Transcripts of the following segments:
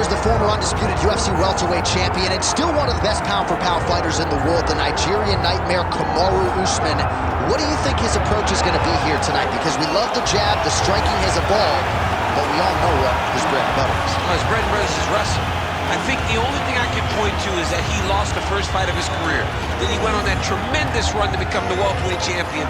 here's the former undisputed UFC welterweight champion and still one of the best pound-for-pound fighters in the world, the Nigerian nightmare Kamaru Usman. What do you think his approach is going to be here tonight? Because we love the jab, the striking has evolved, but we all know what his bread and butter is. Well, his bread and butter is his wrestling. I think the only thing I can point to is that he lost the first fight of his career. Then he went on that tremendous run to become the welterweight champion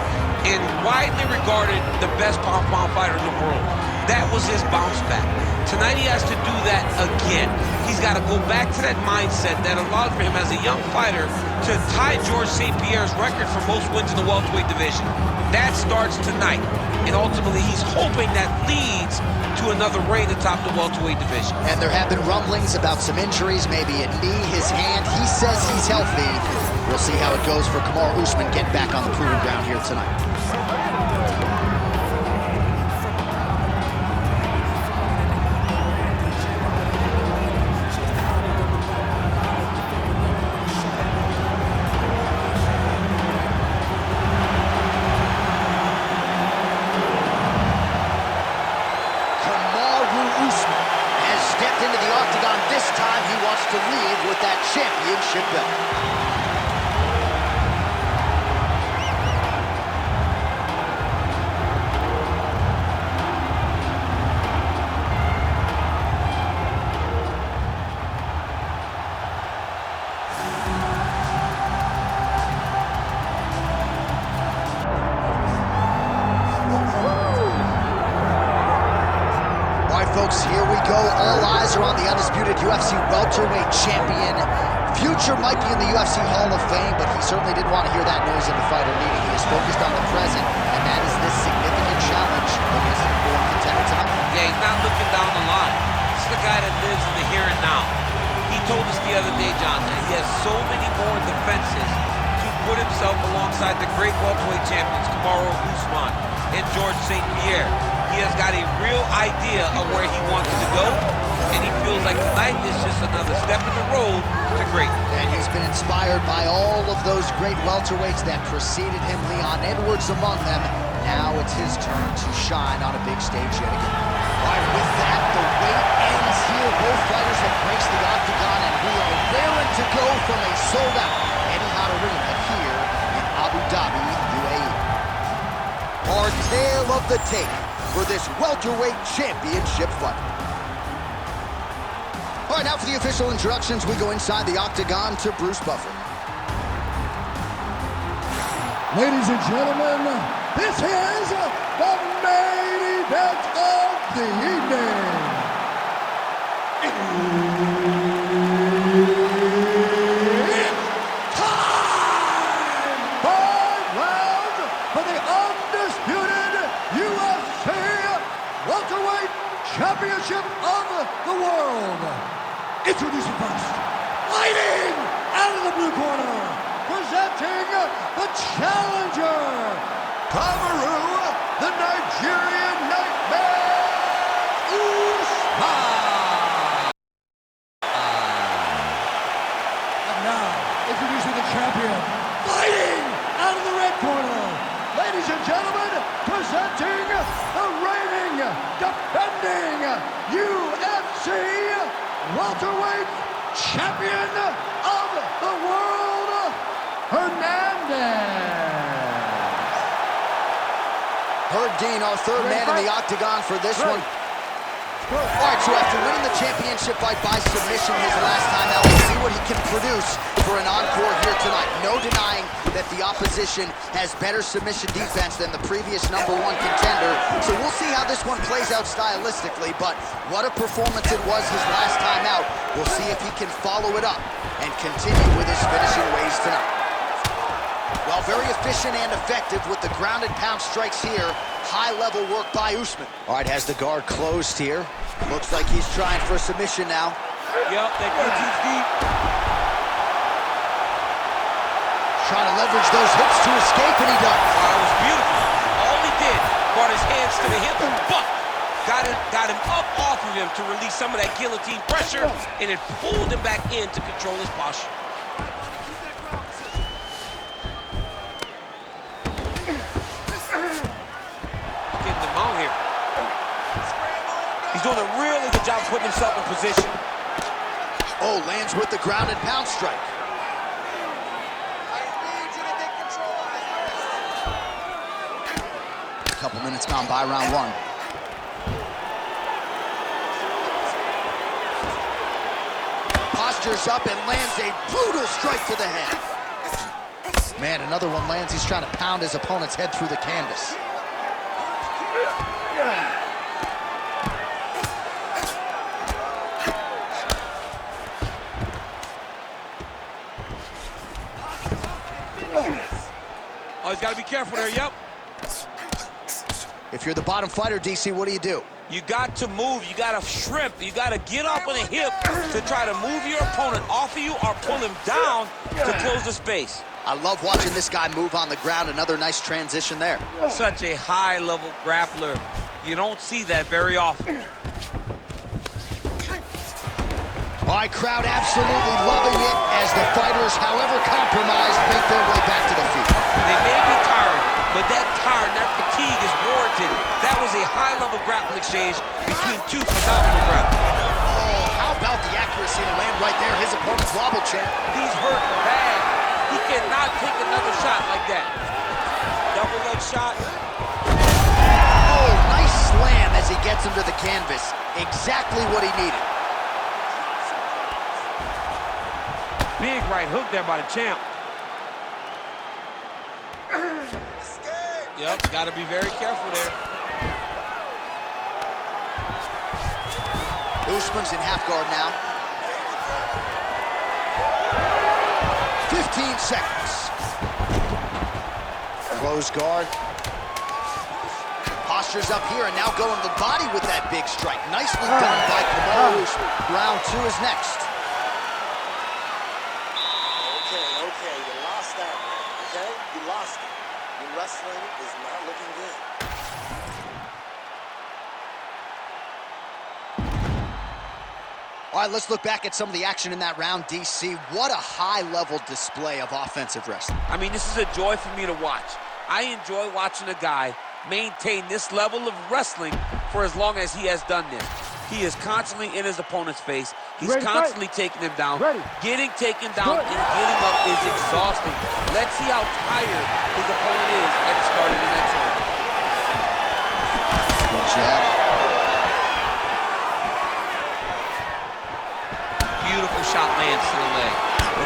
and widely regarded the best pound-for-pound fighter in the world. That was his bounce back. Tonight he has to do that again. He's got to go back to that mindset that allowed for him as a young fighter to tie George St. Pierre's record for most wins in the welterweight division. That starts tonight, and ultimately he's hoping that leads to another reign atop the welterweight division. And there have been rumblings about some injuries, maybe a knee, his hand. He says he's healthy. We'll see how it goes for Kamaru Usman getting back on the proving ground here tonight. Into the octagon. This time he wants to leave with that championship belt. Folks, here we go. All eyes are on the undisputed UFC welterweight champion. Future might be in the UFC Hall of Fame, but he certainly didn't want to hear that noise in the fighter meeting. He is focused on the present, and that is this significant challenge against the number one contender tonight. Yeah, he's not looking down the line. This is the guy that lives in the here and now. He told us the other day, John, that he has so many more defenses to put himself alongside the great welterweight champions, Kamaru Usman and George St. Pierre. He has got a real idea of where he wants to go, and he feels like tonight is just another step in the road to greatness. And he's been inspired by all of those great welterweights that preceded him, Leon Edwards among them. Now it's his turn to shine on a big stage yet again. All right, with that, the wait ends here. Both fighters have graced the octagon, and we are raring to go from a sold-out Etihad Arena here in Abu Dhabi, UAE. Our tale of the tape for this welterweight championship fight. All right, now for the official introductions, we go inside the octagon to Bruce Buffer. Ladies and gentlemen, this is the main event of the evening. It's time! 5 rounds for the undisputed UFC welterweight championship of the world. Introducing first, fighting out of the blue corner, presenting the challenger, Kamaru, the Nigerian nightmare, Usman. And now, introducing the champion, fighting out of the red corner, ladies and gentlemen, presenting the reigning, defending UFC welterweight champion of the world, Hernandez. Herb Dean, our third man in the octagon for this one. All right, so after winning the championship fight by submission his last time out, we'll see what he can produce for an encore here tonight. No denying that the opposition has better submission defense than the previous #1 contender, so we'll see how this one plays out stylistically, but what a performance it was his last time out. We'll see if he can follow it up and continue with his finishing ways tonight. Well, very efficient and effective with the ground and pound strikes here. High-level work by Usman. All right, has the guard closed here. Looks like he's trying for a submission now. Yep, that guillotine's deep. Trying to leverage those hips to escape, and he does. Oh, it was beautiful. All he did, brought his hands to the hip, but got him up off of him to release some of that guillotine pressure, and it pulled him back in to control his posture. Getting him out here. He's doing a really good job putting himself in position. Oh, lands with the ground and pound strike. A couple minutes gone by round one. Postures up and lands a brutal strike to the head. Man, another one lands. He's trying to pound his opponent's head through the canvas. Oh, he's got to be careful there, yep. If you're the bottom fighter, DC, what do? You got to move, you got to shrimp, you got to get up on the hip to try to move your opponent off of you or pull him down to close the space. I love watching this guy move on the ground. Another nice transition there. Such a high-level grappler. You don't see that very often. All right, crowd absolutely loving it as the fighters, however compromised, make their way back to the feet. They may be tired, but that fatigue is warranted. That was a high-level grappling exchange between two phenomenal grapplers. Oh, how about the accuracy to land right there? His opponent's wobble, champ. He's hurt bad. He cannot take another shot like that. Double leg shot. Oh, nice slam as he gets him to the canvas. Exactly what he needed. Big right hook there by the champ. Yep, got to be very careful there. Usman's in half guard now. 15 seconds. Close guard. Postures up here and now going to the body with that big strike. Nicely done by Kamaru Usman. Round two is next. Okay, you lost that one, okay? You lost it. Your wrestling is not looking good. All right, let's look back at some of the action in that round, DC. What a high-level display of offensive wrestling. I mean, this is a joy for me to watch. I enjoy watching a guy maintain this level of wrestling for as long as he has done this. He is constantly in his opponent's face. He's constantly taking him down. Getting taken down and getting up is exhausting. Let's see how tired his opponent is at the start of the next round. Good jab. Beautiful shot lands to the leg.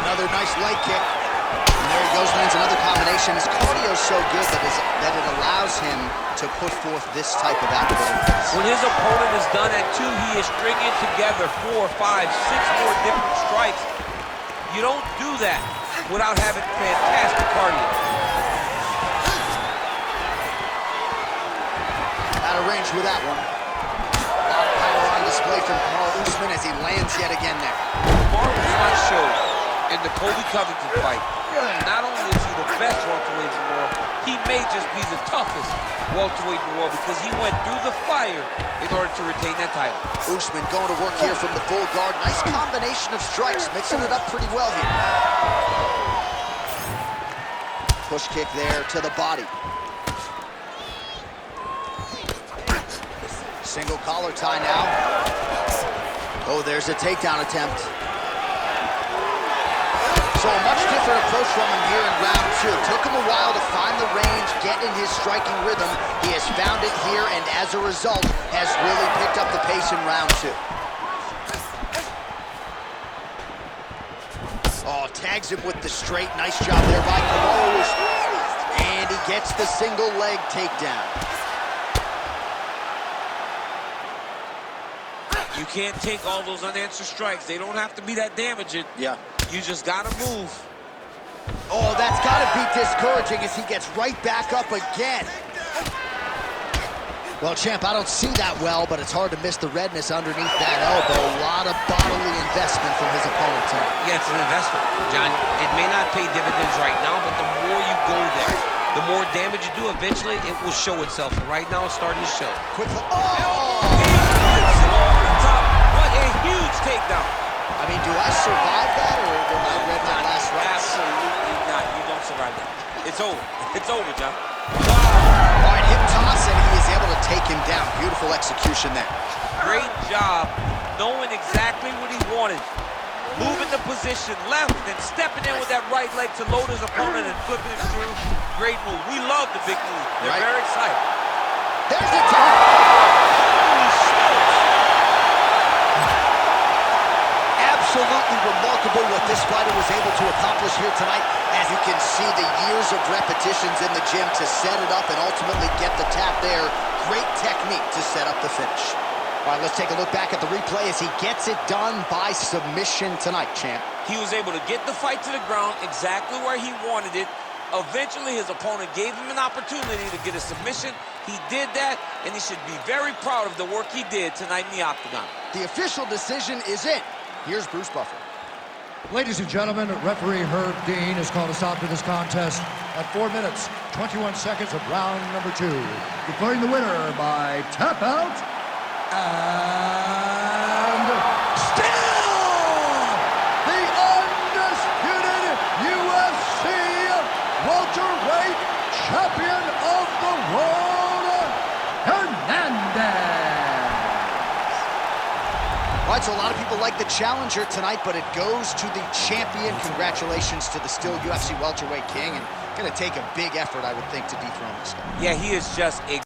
Another nice leg kick. And there he goes, lands another combination. His cardio's so good that it allows him to put forth this type of output. When his opponent is done at 2, he is stringing together 4, 5, 6 more different strikes. You don't do that without having fantastic cardio. Out of range with that one. A lot of power on display from Kamaru Usman as he lands yet again there. Kamaru Usman showed in the Colby Covington fight, not only is he the best welterweight in the world, he may just be the toughest welterweight in the world because he went through the fire in order to retain that title. Usman going to work here from the full guard. Nice combination of strikes, mixing it up pretty well here. Push kick there to the body. Single collar tie now. Oh, there's a takedown attempt. So a much different approach from him here in round two. Took him a while to find the range, get in his striking rhythm. He has found it here, and as a result, has really picked up the pace in round two. Oh, tags him with the straight. Nice job there by Kamaru Usman. And he gets the single leg takedown. You can't take all those unanswered strikes. They don't have to be that damaging. Yeah. You just gotta move. Oh, that's gotta be discouraging as he gets right back up again. Well, champ, I don't see that well, but it's hard to miss the redness underneath that elbow. A lot of bodily investment from his opponent tonight. Yeah, it's an investment, John. It may not pay dividends right now, but the more you go there, the more damage you do, eventually it will show itself. And right now, it's starting to show. Quickly. He puts it over the top. What a huge takedown. I mean, do I survive that, or did I read that last round? Absolutely not. You don't survive that. It's over. It's over, John. All right, hip toss, and he is able to take him down. Beautiful execution there. Great job knowing exactly what he wanted moving the position left and stepping in with that right leg to load his opponent and flipping it through. Great move. We love the big move. They're very excited. There's the tap. Absolutely remarkable what this fighter was able to accomplish here tonight. As you can see, the years of repetitions in the gym to set it up and ultimately get the tap there. Great technique to set up the finish. All right, let's take a look back at the replay as he gets it done by submission tonight, champ. He was able to get the fight to the ground exactly where he wanted it. Eventually, his opponent gave him an opportunity to get a submission. He did that, and he should be very proud of the work he did tonight in the octagon. The official decision is in. Here's Bruce Buffer. Ladies and gentlemen, referee Herb Dean has called a stop to this contest at 4 minutes, 21 seconds of round number 2. Declaring the winner by tap out, and still the undisputed UFC welterweight champion of the world, Hernandez. All right, so a lot of people like the challenger tonight, but it goes to the champion. Congratulations to the still UFC welterweight king, and going to take a big effort, I would think, to dethrone this guy. Yeah, he is just a